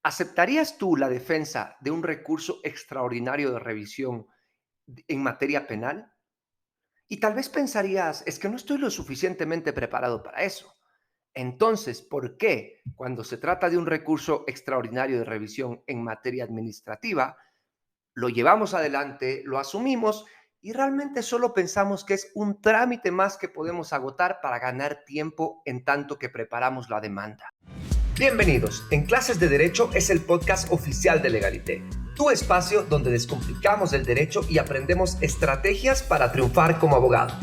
¿Aceptarías tú la defensa de un recurso extraordinario de revisión en materia penal? Y tal vez pensarías, es que no estoy lo suficientemente preparado para eso. Entonces, ¿por qué cuando se trata de un recurso extraordinario de revisión en materia administrativa, lo llevamos adelante, lo asumimos y realmente solo pensamos que es un trámite más que podemos agotar para ganar tiempo en tanto que preparamos la demanda? Bienvenidos. En Clases de Derecho es el podcast oficial de Legalité, tu espacio donde descomplicamos el derecho y aprendemos estrategias para triunfar como abogado.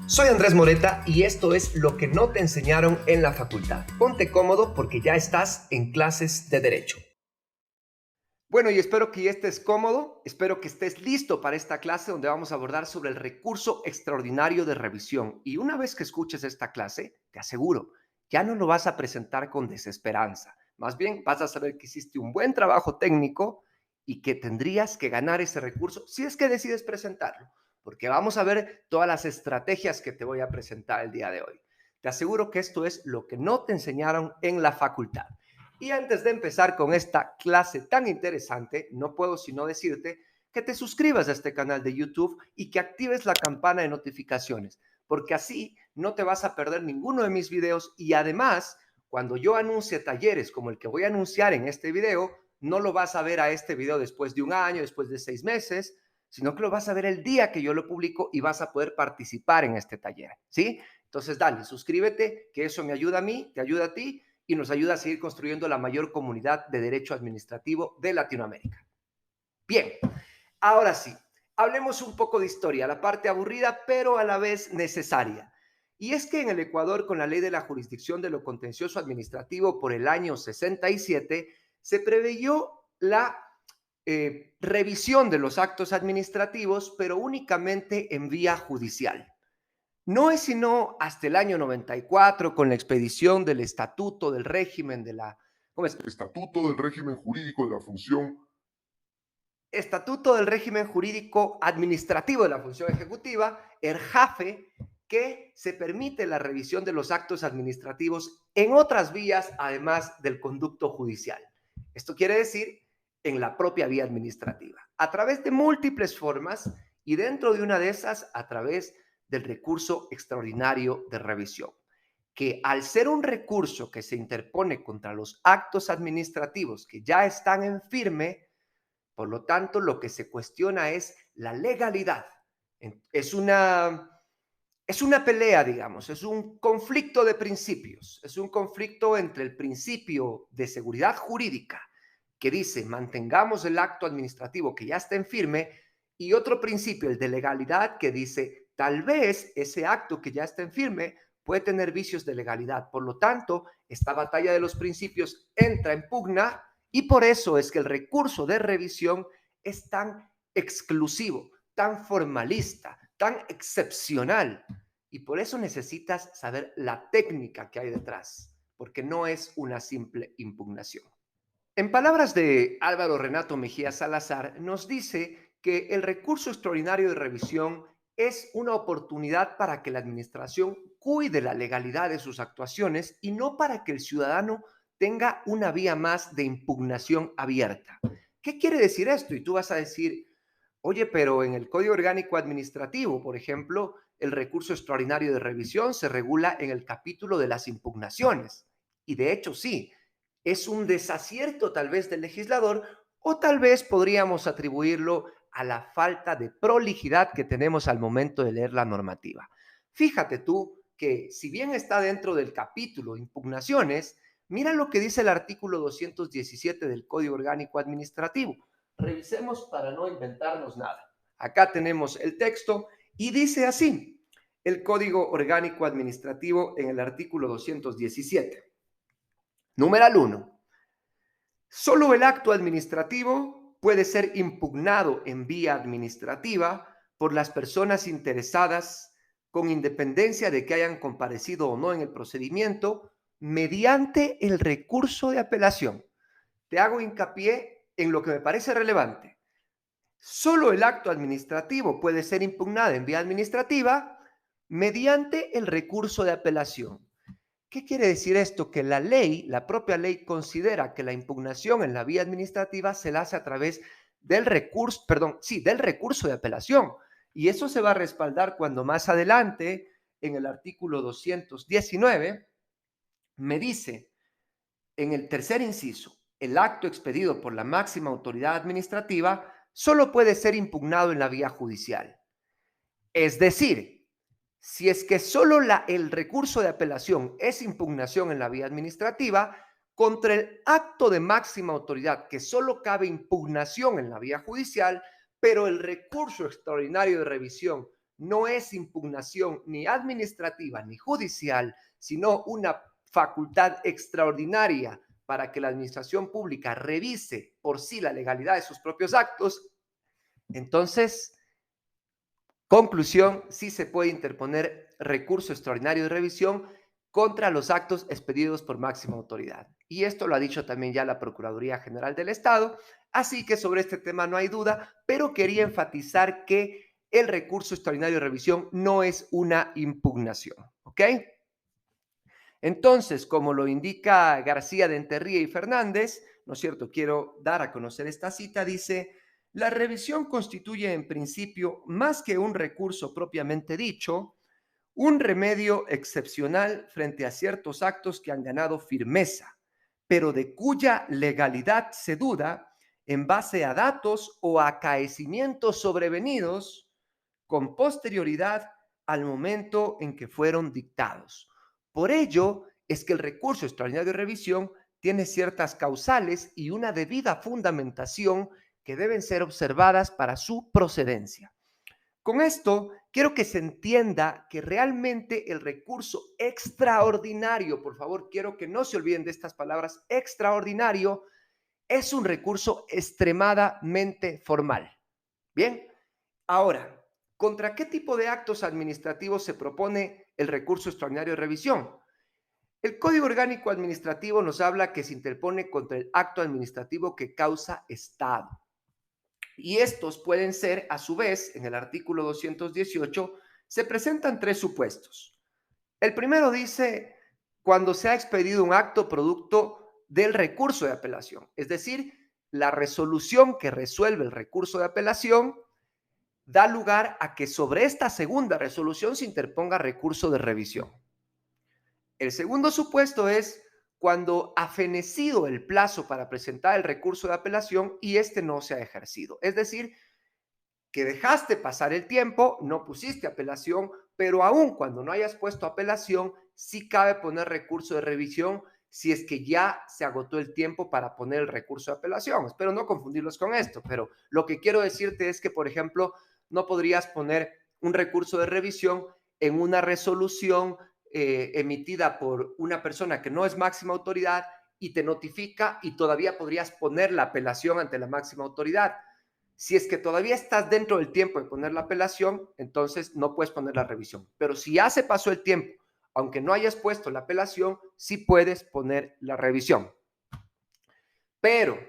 Soy Andrés Moreta y esto es lo que no te enseñaron en la facultad. Ponte cómodo porque ya estás en Clases de Derecho. Bueno, y espero que ya estés cómodo, espero que estés listo para esta clase donde vamos a abordar sobre el recurso extraordinario de revisión. Y una vez que escuches esta clase, te aseguro, ya no lo vas a presentar con desesperanza. Más bien, vas a saber que hiciste un buen trabajo técnico y que tendrías que ganar ese recurso si es que decides presentarlo, porque vamos a ver todas las estrategias que te voy a presentar el día de hoy. Te aseguro que esto es lo que no te enseñaron en la facultad. Y antes de empezar con esta clase tan interesante, no puedo sino decirte que te suscribas a este canal de YouTube y que actives la campana de notificaciones, porque así no te vas a perder ninguno de mis videos y además, cuando yo anuncie talleres como el que voy a anunciar en este video, no lo vas a ver a este video después de un año, después de 6 meses, sino que lo vas a ver el día que yo lo publico y vas a poder participar en este taller, ¿sí? Entonces, dale, suscríbete, que eso me ayuda a mí, te ayuda a ti y nos ayuda a seguir construyendo la mayor comunidad de derecho administrativo de Latinoamérica. Bien, ahora sí, hablemos un poco de historia, la parte aburrida pero a la vez necesaria. Y es que en el Ecuador, con la ley de la jurisdicción de lo contencioso administrativo por el año 67, se preveyó la revisión de los actos administrativos, pero únicamente en vía judicial. No es sino hasta el año 94, con la expedición del Estatuto del Régimen de la, ¿cómo es? Estatuto del régimen jurídico de la función. Estatuto del Régimen Jurídico Administrativo de la Función Ejecutiva, ERJAFE, que se permite la revisión de los actos administrativos en otras vías, además del conducto judicial. Esto quiere decir en la propia vía administrativa, a través de múltiples formas y dentro de una de esas, a través del recurso extraordinario de revisión, que al ser un recurso que se interpone contra los actos administrativos que ya están en firme, por lo tanto, lo que se cuestiona es la legalidad. Es una, es una pelea, digamos, es un conflicto de principios, es un conflicto entre el principio de seguridad jurídica que dice mantengamos el acto administrativo que ya está en firme y otro principio, el de legalidad, que dice tal vez ese acto que ya está en firme puede tener vicios de legalidad. Por lo tanto, esta batalla de los principios entra en pugna y por eso es que el recurso de revisión es tan exclusivo, tan formalista, tan excepcional. Y por eso necesitas saber la técnica que hay detrás, porque no es una simple impugnación. En palabras de Álvaro Renato Mejía Salazar, nos dice que el recurso extraordinario de revisión es una oportunidad para que la administración cuide la legalidad de sus actuaciones y no para que el ciudadano tenga una vía más de impugnación abierta. ¿Qué quiere decir esto? Y tú vas a decir, oye, pero en el Código Orgánico Administrativo, por ejemplo, el recurso extraordinario de revisión se regula en el capítulo de las impugnaciones. Y de hecho, sí, es un desacierto tal vez del legislador o tal vez podríamos atribuirlo a la falta de prolijidad que tenemos al momento de leer la normativa. Fíjate tú que si bien está dentro del capítulo impugnaciones, mira lo que dice el artículo 217 del Código Orgánico Administrativo. Revisemos para no inventarnos nada. Acá tenemos el texto y dice así, el Código Orgánico Administrativo en el artículo 217. Numeral 1. Solo el acto administrativo puede ser impugnado en vía administrativa por las personas interesadas con independencia de que hayan comparecido o no en el procedimiento mediante el recurso de apelación. Te hago hincapié en lo que me parece relevante. Solo el acto administrativo puede ser impugnado en vía administrativa mediante el recurso de apelación. ¿Qué quiere decir esto? Que la ley, la propia ley considera que la impugnación en la vía administrativa se la hace a través del recurso, perdón, sí, del recurso de apelación. Y eso se va a respaldar cuando más adelante, en el artículo 219, me dice, en el tercer inciso, el acto expedido por la máxima autoridad administrativa solo puede ser impugnado en la vía judicial. Es decir, si es que solo el recurso de apelación es impugnación en la vía administrativa, contra el acto de máxima autoridad que solo cabe impugnación en la vía judicial, pero el recurso extraordinario de revisión no es impugnación ni administrativa ni judicial, sino una facultad extraordinaria para que la administración pública revise por sí la legalidad de sus propios actos, entonces, conclusión, sí se puede interponer recurso extraordinario de revisión contra los actos expedidos por máxima autoridad. Y esto lo ha dicho también ya la Procuraduría General del Estado, así que sobre este tema no hay duda, pero quería enfatizar que el recurso extraordinario de revisión no es una impugnación, ¿ok? Entonces, como lo indica García de Enterría y Fernández, ¿no es cierto? Quiero dar a conocer esta cita, dice, la revisión constituye en principio, más que un recurso propiamente dicho, un remedio excepcional frente a ciertos actos que han ganado firmeza, pero de cuya legalidad se duda en base a datos o acaecimientos sobrevenidos con posterioridad al momento en que fueron dictados. Por ello es que el recurso extraordinario de revisión tiene ciertas causales y una debida fundamentación que deben ser observadas para su procedencia. Con esto, quiero que se entienda que realmente el recurso extraordinario, por favor, quiero que no se olviden de estas palabras, extraordinario, es un recurso extremadamente formal. Bien, ahora, ¿contra qué tipo de actos administrativos se propone el recurso extraordinario de revisión? El Código Orgánico Administrativo nos habla que se interpone contra el acto administrativo que causa estado. Y estos pueden ser, a su vez, en el artículo 218, se presentan tres supuestos. El primero dice, cuando se ha expedido un acto producto del recurso de apelación, es decir, la resolución que resuelve el recurso de apelación da lugar a que sobre esta segunda resolución se interponga recurso de revisión. El segundo supuesto es cuando ha fenecido el plazo para presentar el recurso de apelación y este no se ha ejercido. Es decir, que dejaste pasar el tiempo, no pusiste apelación, pero aún cuando no hayas puesto apelación, sí cabe poner recurso de revisión si es que ya se agotó el tiempo para poner el recurso de apelación. Espero no confundirlos con esto, pero lo que quiero decirte es que, por ejemplo, no podrías poner un recurso de revisión en una resolución emitida por una persona que no es máxima autoridad y te notifica y todavía podrías poner la apelación ante la máxima autoridad. Si es que todavía estás dentro del tiempo de poner la apelación, entonces no puedes poner la revisión. Pero si ya se pasó el tiempo, aunque no hayas puesto la apelación, sí puedes poner la revisión. Pero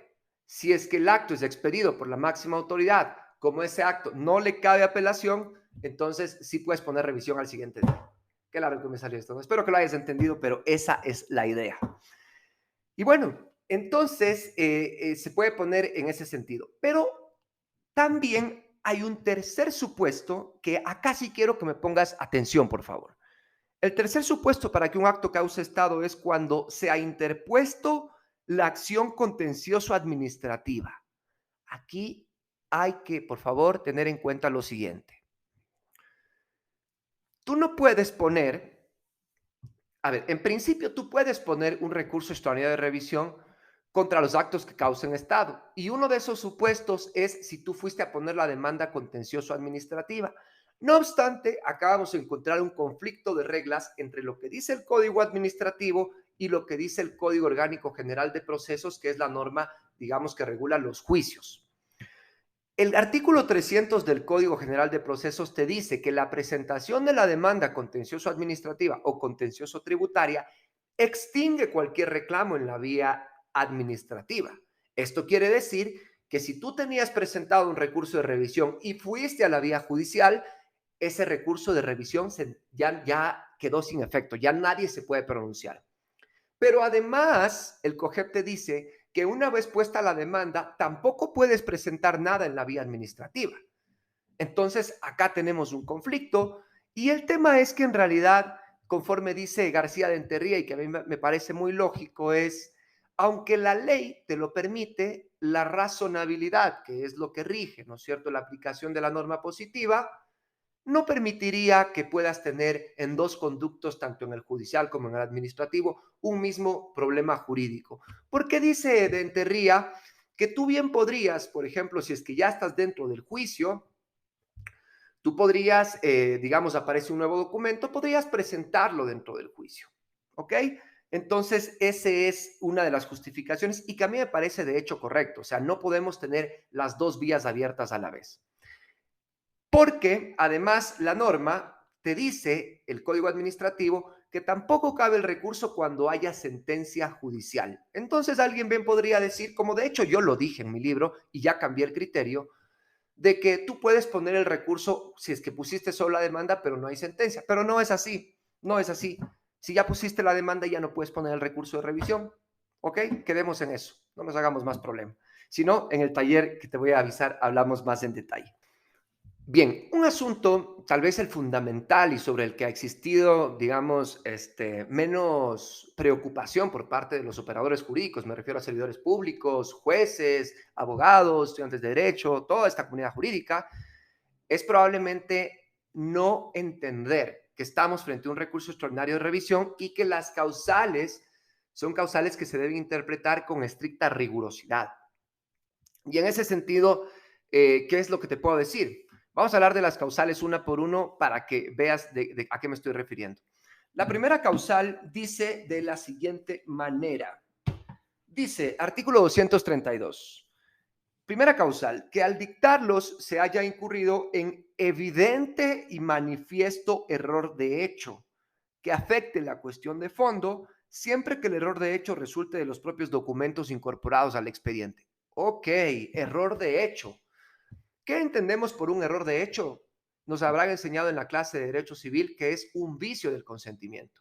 si es que el acto es expedido por la máxima autoridad, como ese acto no le cabe apelación, entonces sí puedes poner revisión al siguiente día. Qué largo que me salió esto. Espero que lo hayas entendido, pero esa es la idea. Y bueno, entonces se puede poner en ese sentido. Pero también hay un tercer supuesto que acá sí quiero que me pongas atención, por favor. El tercer supuesto para que un acto cause estado es cuando se ha interpuesto la acción contencioso administrativa. Aquí hay que, por favor, tener en cuenta lo siguiente. Tú no puedes poner, a ver, en principio tú puedes poner un recurso extraordinario de revisión contra los actos que causen estado. Y uno de esos supuestos es si tú fuiste a poner la demanda contencioso administrativa. No obstante, acá vamos a encontrar un conflicto de reglas entre lo que dice el Código Administrativo y lo que dice el Código Orgánico General de Procesos, que es la norma, digamos, que regula los juicios. El artículo 300 del Código General de Procesos te dice que la presentación de la demanda contencioso administrativa o contencioso tributaria extingue cualquier reclamo en la vía administrativa. Esto quiere decir que si tú tenías presentado un recurso de revisión y fuiste a la vía judicial, ese recurso de revisión ya quedó sin efecto, ya nadie se puede pronunciar. Pero además, el COGEP te dice que una vez puesta la demanda, tampoco puedes presentar nada en la vía administrativa. Entonces, acá tenemos un conflicto y el tema es que en realidad, conforme dice García de Enterría y que a mí me parece muy lógico, es, aunque la ley te lo permite, la razonabilidad, que es lo que rige, ¿no es cierto?, la aplicación de la norma positiva, no permitiría que puedas tener en dos conductos, tanto en el judicial como en el administrativo, un mismo problema jurídico. Porque dice de Enterría que tú bien podrías, por ejemplo, si es que ya estás dentro del juicio, tú podrías, digamos, aparece un nuevo documento, podrías presentarlo dentro del juicio, ¿ok? Entonces, esa es una de las justificaciones y que a mí me parece de hecho correcto. O sea, no podemos tener las dos vías abiertas a la vez. Porque además la norma te dice, el Código Administrativo, que tampoco cabe el recurso cuando haya sentencia judicial. Entonces alguien bien podría decir, como de hecho yo lo dije en mi libro y ya cambié el criterio, de que tú puedes poner el recurso si es que pusiste solo la demanda, pero no hay sentencia. Pero no es así, no es así. Si ya pusiste la demanda, ya no puedes poner el recurso de revisión. ¿Ok? Quedemos en eso, no nos hagamos más problema. Si no, en el taller que te voy a avisar, hablamos más en detalle. Bien, un asunto, tal vez el fundamental y sobre el que ha existido, digamos, menos preocupación por parte de los operadores jurídicos, me refiero a servidores públicos, jueces, abogados, estudiantes de derecho, toda esta comunidad jurídica, es probablemente no entender que estamos frente a un recurso extraordinario de revisión y que las causales son causales que se deben interpretar con estricta rigurosidad. Y en ese sentido, ¿qué es lo que te puedo decir? Vamos a hablar de las causales una por uno para que veas a qué me estoy refiriendo. La primera causal dice de la siguiente manera. Dice, artículo 232. Primera causal, que al dictarlos se haya incurrido en evidente y manifiesto error de hecho que afecte la cuestión de fondo, siempre que el error de hecho resulte de los propios documentos incorporados al expediente. Ok, error de hecho. ¿Qué entendemos por un error de hecho? Nos habrán enseñado en la clase de Derecho Civil que es un vicio del consentimiento.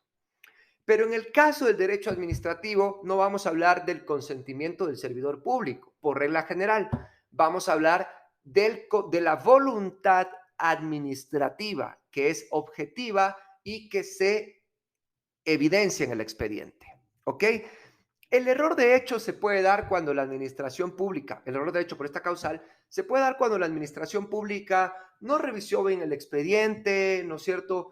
Pero en el caso del derecho administrativo, no vamos a hablar del consentimiento del servidor público. Por regla general, vamos a hablar de la voluntad administrativa, que es objetiva y que se evidencia en el expediente. ¿Ok? El error de hecho se puede dar cuando la administración pública, el error de hecho por esta causal, se puede dar cuando la administración pública no revisó bien el expediente, ¿no es cierto?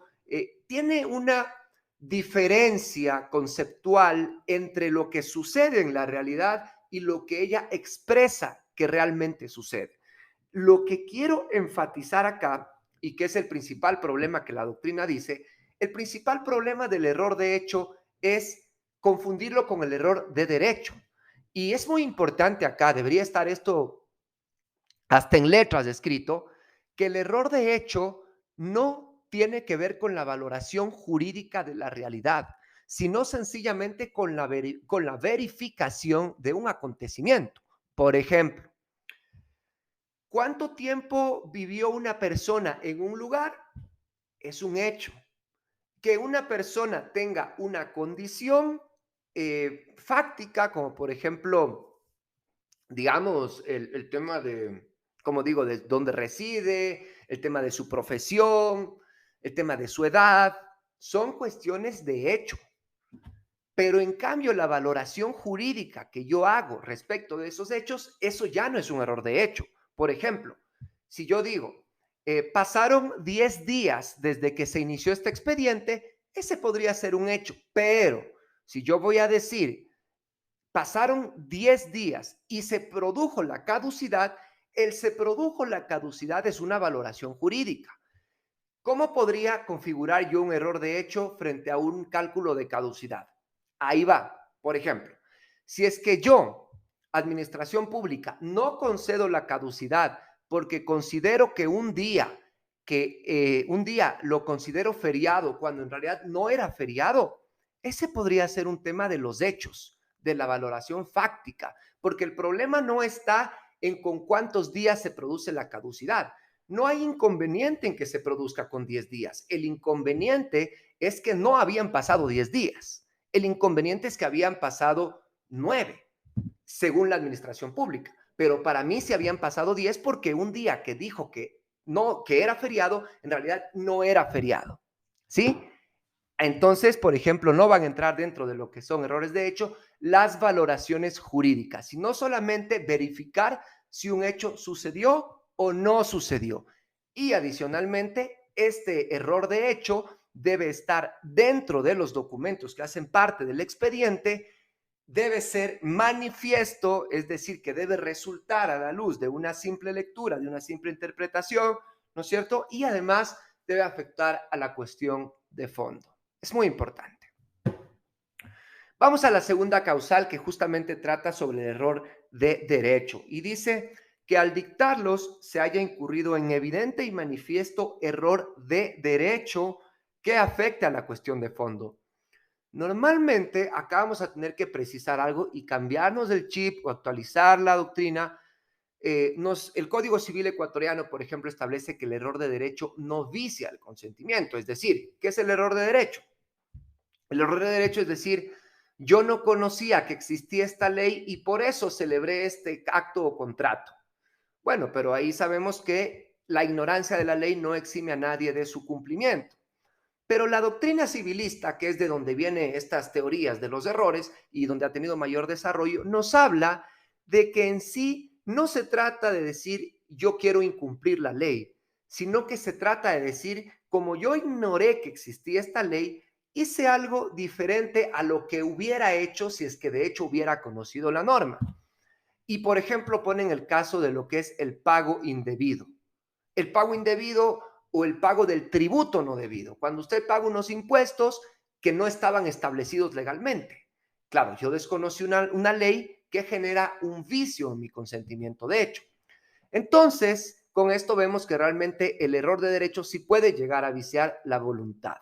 Tiene una diferencia conceptual entre lo que sucede en la realidad y lo que ella expresa que realmente sucede. Lo que quiero enfatizar acá, y que es el principal problema que la doctrina dice, el principal problema del error de hecho es confundirlo con el error de derecho. Y es muy importante acá, debería estar esto hasta en letras escrito, que el error de hecho no tiene que ver con la valoración jurídica de la realidad, sino sencillamente con la verificación de un acontecimiento. Por ejemplo, ¿cuánto tiempo vivió una persona en un lugar? Es un hecho. Que una persona tenga una condición fáctica, como por ejemplo, digamos, el tema de, como digo, de dónde reside, el tema de su profesión, el tema de su edad, son cuestiones de hecho. Pero en cambio, la valoración jurídica que yo hago respecto de esos hechos, eso ya no es un error de hecho. Por ejemplo, si yo digo, pasaron 10 días desde que se inició este expediente, ese podría ser un hecho. Pero si yo voy a decir, pasaron 10 días y se produjo la caducidad, el se produjo la caducidad es una valoración jurídica. ¿Cómo podría configurar yo un error de hecho frente a un cálculo de caducidad? Ahí va. Por ejemplo, si es que yo, administración pública, no concedo la caducidad porque considero que un día lo considero feriado cuando en realidad no era feriado, ese podría ser un tema de los hechos, de la valoración fáctica, porque el problema no está en con cuántos días se produce la caducidad. No hay inconveniente en que se produzca con 10 días. El inconveniente es que no habían pasado 10 días. El inconveniente es que habían pasado 9, según la administración pública. Pero para mí se habían pasado 10 porque un día que dijo que no, que era feriado, en realidad no era feriado. ¿Sí? Entonces, por ejemplo, no van a entrar dentro de lo que son errores de hecho las valoraciones jurídicas, sino solamente verificar si un hecho sucedió o no sucedió. Y adicionalmente, este error de hecho debe estar dentro de los documentos que hacen parte del expediente, debe ser manifiesto, es decir, que debe resultar a la luz de una simple lectura, de una simple interpretación, ¿no es cierto? Y además debe afectar a la cuestión de fondo. Es muy importante. Vamos a la segunda causal que justamente trata sobre el error de derecho y dice que al dictarlos se haya incurrido en evidente y manifiesto error de derecho que afecte a la cuestión de fondo. Normalmente acá vamos a tener que precisar algo y cambiarnos el chip o actualizar la doctrina. El Código Civil ecuatoriano, por ejemplo, establece que el error de derecho no vicia el consentimiento. Es decir, ¿qué es el error de derecho? El error de derecho es decir, yo no conocía que existía esta ley y por eso celebré este acto o contrato. Bueno, pero ahí sabemos que la ignorancia de la ley no exime a nadie de su cumplimiento. Pero la doctrina civilista, que es de donde vienen estas teorías de los errores y donde ha tenido mayor desarrollo, nos habla de que en sí no se trata de decir yo quiero incumplir la ley, sino que se trata de decir, como yo ignoré que existía esta ley, hice algo diferente a lo que hubiera hecho si es que de hecho hubiera conocido la norma. Y por ejemplo, ponen el caso de lo que es el pago indebido. El pago indebido o el pago del tributo no debido. Cuando usted paga unos impuestos que no estaban establecidos legalmente. Claro, yo desconocí una ley que genera un vicio en mi consentimiento de hecho. Entonces, con esto vemos que realmente el error de derecho sí puede llegar a viciar la voluntad.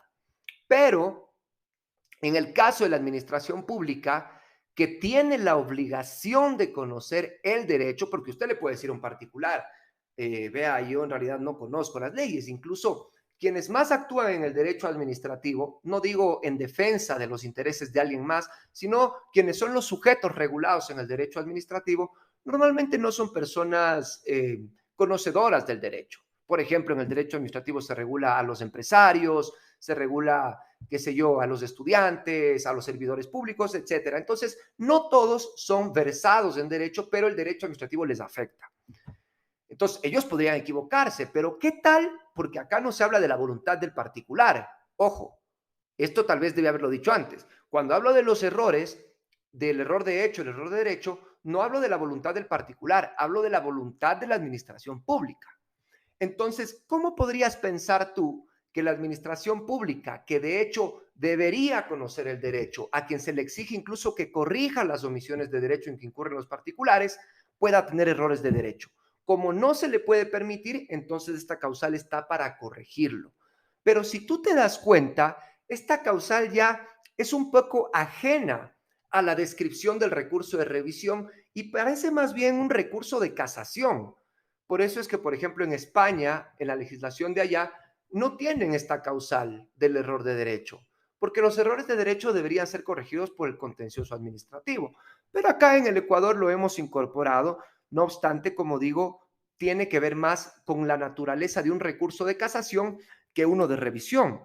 Pero en el caso de la administración pública, que tiene la obligación de conocer el derecho, porque usted le puede decir a un particular, vea, yo en realidad no conozco las leyes, incluso quienes más actúan en el derecho administrativo, no digo en defensa de los intereses de alguien más, sino quienes son los sujetos regulados en el derecho administrativo, normalmente no son personas conocedoras del derecho. Por ejemplo, en el derecho administrativo se regula a los empresarios, se regula, qué sé yo, a los estudiantes, a los servidores públicos, etcétera. Entonces, no todos son versados en derecho, pero el derecho administrativo les afecta. Entonces, ellos podrían equivocarse, pero ¿qué tal? Porque acá no se habla de la voluntad del particular. Ojo, esto tal vez debí haberlo dicho antes. Cuando hablo de los errores, del error de hecho, el error de derecho, no hablo de la voluntad del particular, hablo de la voluntad de la administración pública. Entonces, ¿cómo podrías pensar tú que la administración pública, que de hecho debería conocer el derecho, a quien se le exige incluso que corrija las omisiones de derecho en que incurren los particulares, pueda tener errores de derecho? Como no se le puede permitir, entonces esta causal está para corregirlo. Pero si tú te das cuenta, esta causal ya es un poco ajena a la descripción del recurso de revisión y parece más bien un recurso de casación. Por eso es que, por ejemplo, en España, en la legislación de allá, no tienen esta causal del error de derecho, porque los errores de derecho deberían ser corregidos por el contencioso administrativo. Pero acá en el Ecuador lo hemos incorporado, no obstante, como digo, tiene que ver más con la naturaleza de un recurso de casación que uno de revisión.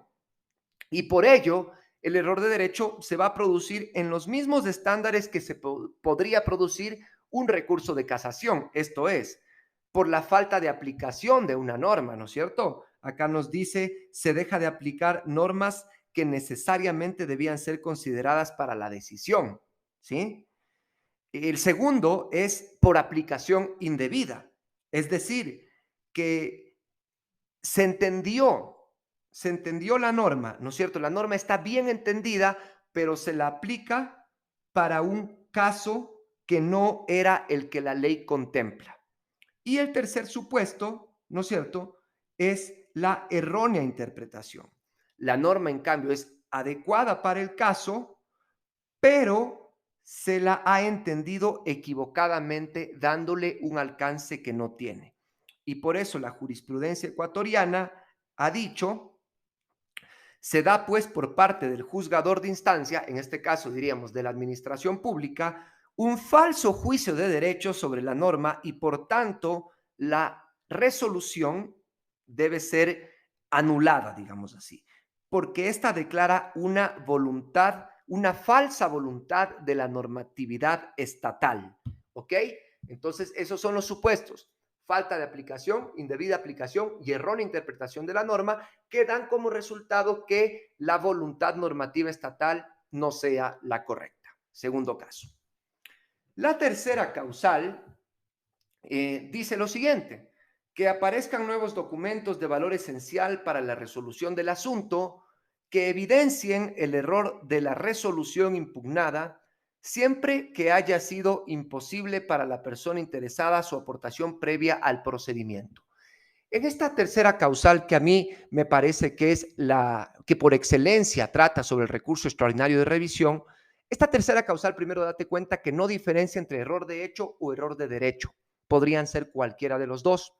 Y por ello, el error de derecho se va a producir en los mismos estándares que se podría producir un recurso de casación, esto es, por la falta de aplicación de una norma, ¿no es cierto? Acá nos dice, se deja de aplicar normas que necesariamente debían ser consideradas para la decisión, ¿sí? El segundo es por aplicación indebida, es decir, que se entendió, se entendió la norma, ¿no es cierto? La norma está bien entendida, pero se la aplica para un caso que no era el que la ley contempla. Y el tercer supuesto, ¿no es cierto?, es la errónea interpretación. La norma, en cambio, es adecuada para el caso, pero se la ha entendido equivocadamente, dándole un alcance que no tiene. Y por eso la jurisprudencia ecuatoriana ha dicho, se da pues por parte del juzgador de instancia, en este caso diríamos de la administración pública, un falso juicio de derecho sobre la norma y por tanto la resolución debe ser anulada, digamos así, porque esta declara una voluntad, una falsa voluntad de la normatividad estatal. ¿Ok? Entonces, esos son los supuestos. Falta de aplicación, indebida aplicación y errónea interpretación de la norma que dan como resultado que la voluntad normativa estatal no sea la correcta. Segundo caso. La tercera causal dice lo siguiente, que aparezcan nuevos documentos de valor esencial para la resolución del asunto que evidencien el error de la resolución impugnada siempre que haya sido imposible para la persona interesada su aportación previa al procedimiento. En esta tercera causal que a mí me parece que es la que por excelencia trata sobre el recurso extraordinario de revisión, esta tercera causal, primero date cuenta que no diferencia entre error de hecho o error de derecho. Podrían ser cualquiera de los dos.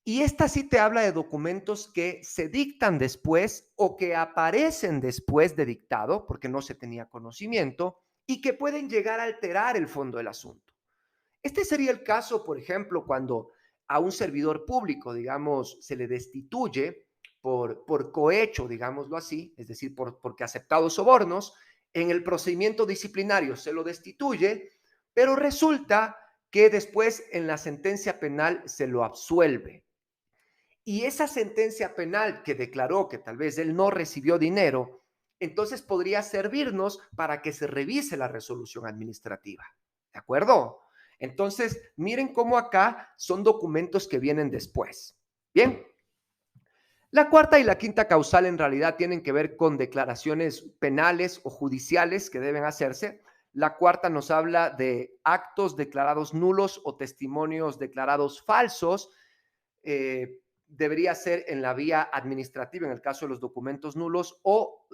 Y esta sí te habla de documentos que se dictan después o que aparecen después de dictado, porque no se tenía conocimiento, y que pueden llegar a alterar el fondo del asunto. Este sería el caso, por ejemplo, cuando a un servidor público, digamos, se le destituye por cohecho, digámoslo así, es decir, porque ha aceptado sobornos, en el procedimiento disciplinario se lo destituye, pero resulta que después en la sentencia penal se lo absuelve. Y esa sentencia penal que declaró que tal vez él no recibió dinero, entonces podría servirnos para que se revise la resolución administrativa. ¿De acuerdo? Entonces, miren cómo acá son documentos que vienen después. Bien. La cuarta y la quinta causal en realidad tienen que ver con declaraciones penales o judiciales que deben hacerse. La cuarta nos habla de actos declarados nulos o testimonios declarados falsos. Debería ser en la vía administrativa en el caso de los documentos nulos o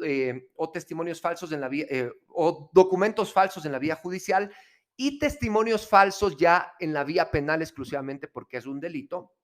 testimonios falsos en la vía o documentos falsos en la vía judicial y testimonios falsos ya en la vía penal exclusivamente porque es un delito.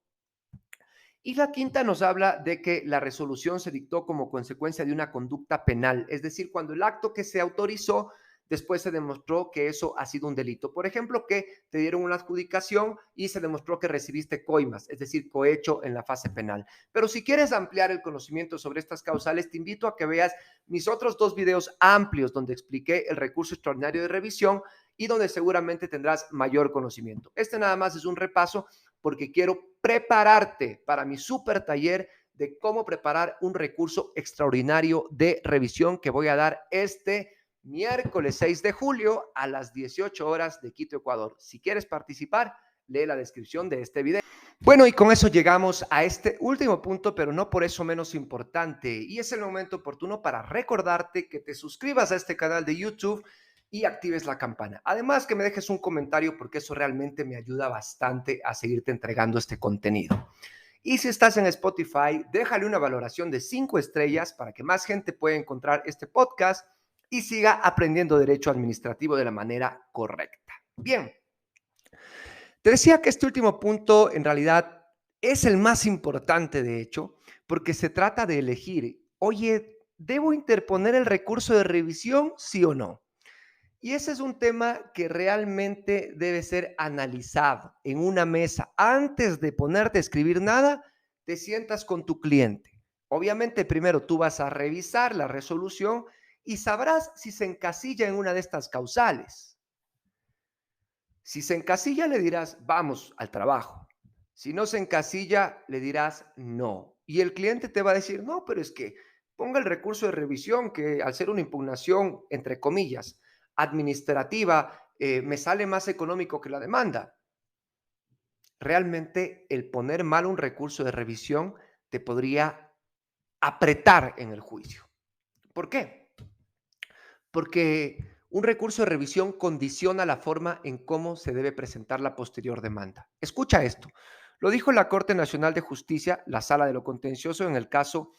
Y la quinta nos habla de que la resolución se dictó como consecuencia de una conducta penal, es decir, cuando el acto que se autorizó después se demostró que eso ha sido un delito. Por ejemplo, que te dieron una adjudicación y se demostró que recibiste coimas, es decir, cohecho en la fase penal. Pero si quieres ampliar el conocimiento sobre estas causales, te invito a que veas mis otros dos videos amplios donde expliqué el recurso extraordinario de revisión y donde seguramente tendrás mayor conocimiento. Este nada más es un repaso porque quiero prepararte para mi super taller de cómo preparar un recurso extraordinario de revisión que voy a dar este miércoles 6 de julio a las 18 horas de Quito, Ecuador. Si quieres participar, lee la descripción de este video. Bueno, y con eso llegamos a este último punto, pero no por eso menos importante. Y es el momento oportuno para recordarte que te suscribas a este canal de YouTube y actives la campana. Además, que me dejes un comentario porque eso realmente me ayuda bastante a seguirte entregando este contenido. Y si estás en Spotify, déjale una valoración de 5 estrellas para que más gente pueda encontrar este podcast y siga aprendiendo derecho administrativo de la manera correcta. Bien, te decía que este último punto en realidad es el más importante, de hecho, porque se trata de elegir, oye, ¿debo interponer el recurso de revisión, sí o no? Y ese es un tema que realmente debe ser analizado en una mesa. Antes de ponerte a escribir nada, te sientas con tu cliente. Obviamente, primero tú vas a revisar la resolución y sabrás si se encasilla en una de estas causales. Si se encasilla, le dirás, vamos al trabajo. Si no se encasilla, le dirás, no. Y el cliente te va a decir, no, pero es que ponga el recurso de revisión que al ser una impugnación, entre comillas, administrativa, me sale más económico que la demanda. Realmente el poner mal un recurso de revisión te podría apretar en el juicio. ¿Por qué? Porque un recurso de revisión condiciona la forma en cómo se debe presentar la posterior demanda. Escucha esto. Lo dijo la Corte Nacional de Justicia, la Sala de lo Contencioso, en el caso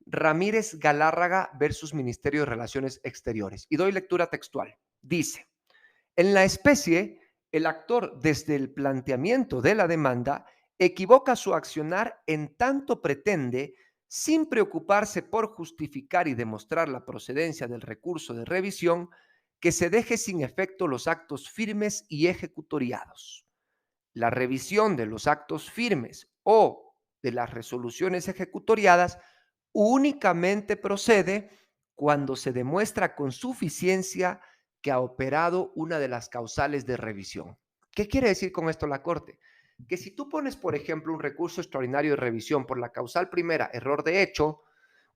Ramírez Galárraga versus Ministerio de Relaciones Exteriores. Y doy lectura textual. Dice, en la especie, el actor desde el planteamiento de la demanda equivoca su accionar en tanto pretende, sin preocuparse por justificar y demostrar la procedencia del recurso de revisión, que se deje sin efecto los actos firmes y ejecutoriados. La revisión de los actos firmes o de las resoluciones ejecutoriadas únicamente procede cuando se demuestra con suficiencia que ha operado una de las causales de revisión. ¿Qué quiere decir con esto la Corte? Que si tú pones, por ejemplo, un recurso extraordinario de revisión por la causal primera, error de hecho,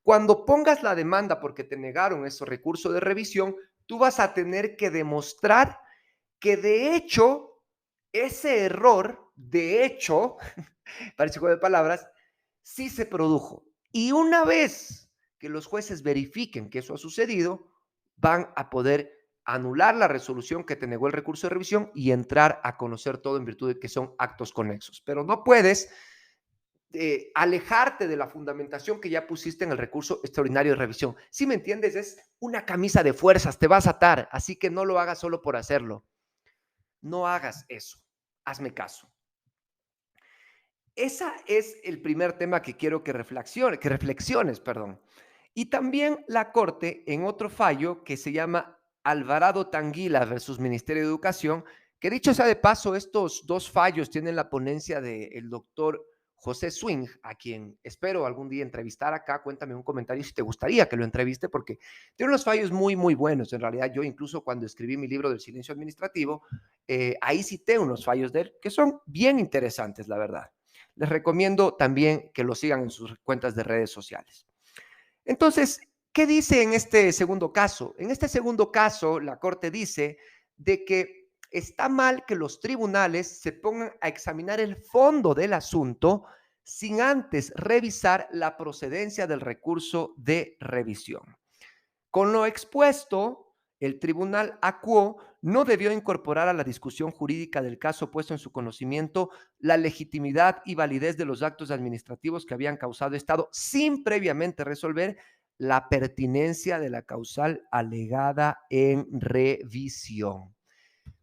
cuando pongas la demanda porque te negaron ese recurso de revisión, tú vas a tener que demostrar que de hecho ese error, de hecho, parece juego de palabras, sí se produjo. Y una vez que los jueces verifiquen que eso ha sucedido, van a poder anular la resolución que te negó el recurso de revisión y entrar a conocer todo en virtud de que son actos conexos. Pero no puedes alejarte de la fundamentación que ya pusiste en el recurso extraordinario de revisión. Si me entiendes, es una camisa de fuerzas, te vas a atar, así que no lo hagas solo por hacerlo. No hagas eso. Hazme caso. Ese es el primer tema que quiero que reflexiones, perdón. Y también la Corte, en otro fallo que se llama Alvarado Tanguila versus Ministerio de Educación, que dicho sea de paso, estos dos fallos tienen la ponencia del doctor José Swing, a quien espero algún día entrevistar acá. Cuéntame un comentario si te gustaría que lo entreviste, porque tiene unos fallos muy, muy buenos. En realidad, yo incluso cuando escribí mi libro del silencio administrativo, ahí cité unos fallos de él que son bien interesantes, la verdad. Les recomiendo también que lo sigan en sus cuentas de redes sociales. Entonces, ¿qué dice en este segundo caso? En este segundo caso, la Corte dice de que está mal que los tribunales se pongan a examinar el fondo del asunto sin antes revisar la procedencia del recurso de revisión. Con lo expuesto, el tribunal acuó no debió incorporar a la discusión jurídica del caso puesto en su conocimiento la legitimidad y validez de los actos administrativos que habían causado estado sin previamente resolver la pertinencia de la causal alegada en revisión.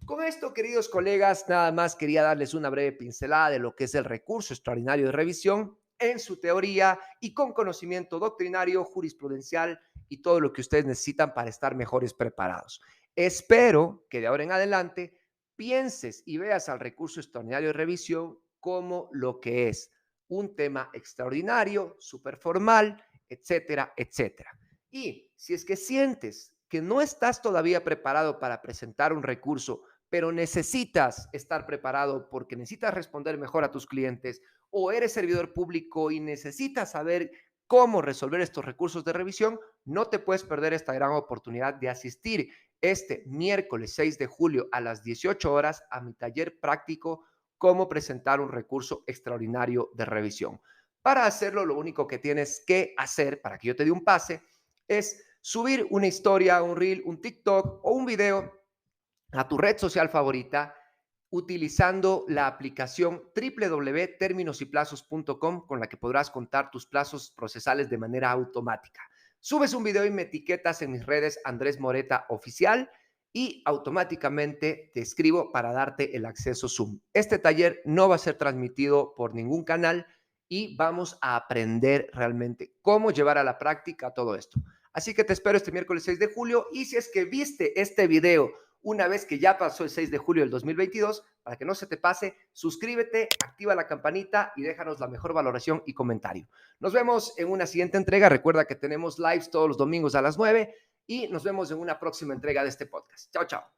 Con esto, queridos colegas, nada más quería darles una breve pincelada de lo que es el recurso extraordinario de revisión en su teoría y con conocimiento doctrinario, jurisprudencial y todo lo que ustedes necesitan para estar mejores preparados. Espero que de ahora en adelante pienses y veas al recurso extraordinario de revisión como lo que es un tema extraordinario, súper formal, etcétera, etcétera. Y si es que sientes que no estás todavía preparado para presentar un recurso, pero necesitas estar preparado porque necesitas responder mejor a tus clientes, o eres servidor público y necesitas saber cómo resolver estos recursos de revisión, no te puedes perder esta gran oportunidad de asistir este miércoles 6 de julio a las 18 horas a mi taller práctico cómo presentar un recurso extraordinario de revisión. Para hacerlo, lo único que tienes que hacer para que yo te dé un pase es subir una historia, un reel, un TikTok o un video a tu red social favorita utilizando la aplicación www.terminosyplazos.com con la que podrás contar tus plazos procesales de manera automática. Subes un video y me etiquetas en mis redes Andrés Moreta Oficial y automáticamente te escribo para darte el acceso Zoom. Este taller no va a ser transmitido por ningún canal y vamos a aprender realmente cómo llevar a la práctica todo esto. Así que te espero este miércoles 6 de julio y si es que viste este video una vez que ya pasó el 6 de julio del 2022, para que no se te pase, suscríbete, activa la campanita y déjanos la mejor valoración y comentario. Nos vemos en una siguiente entrega. Recuerda que tenemos lives todos los domingos a las 9 y nos vemos en una próxima entrega de este podcast. Chao, chao.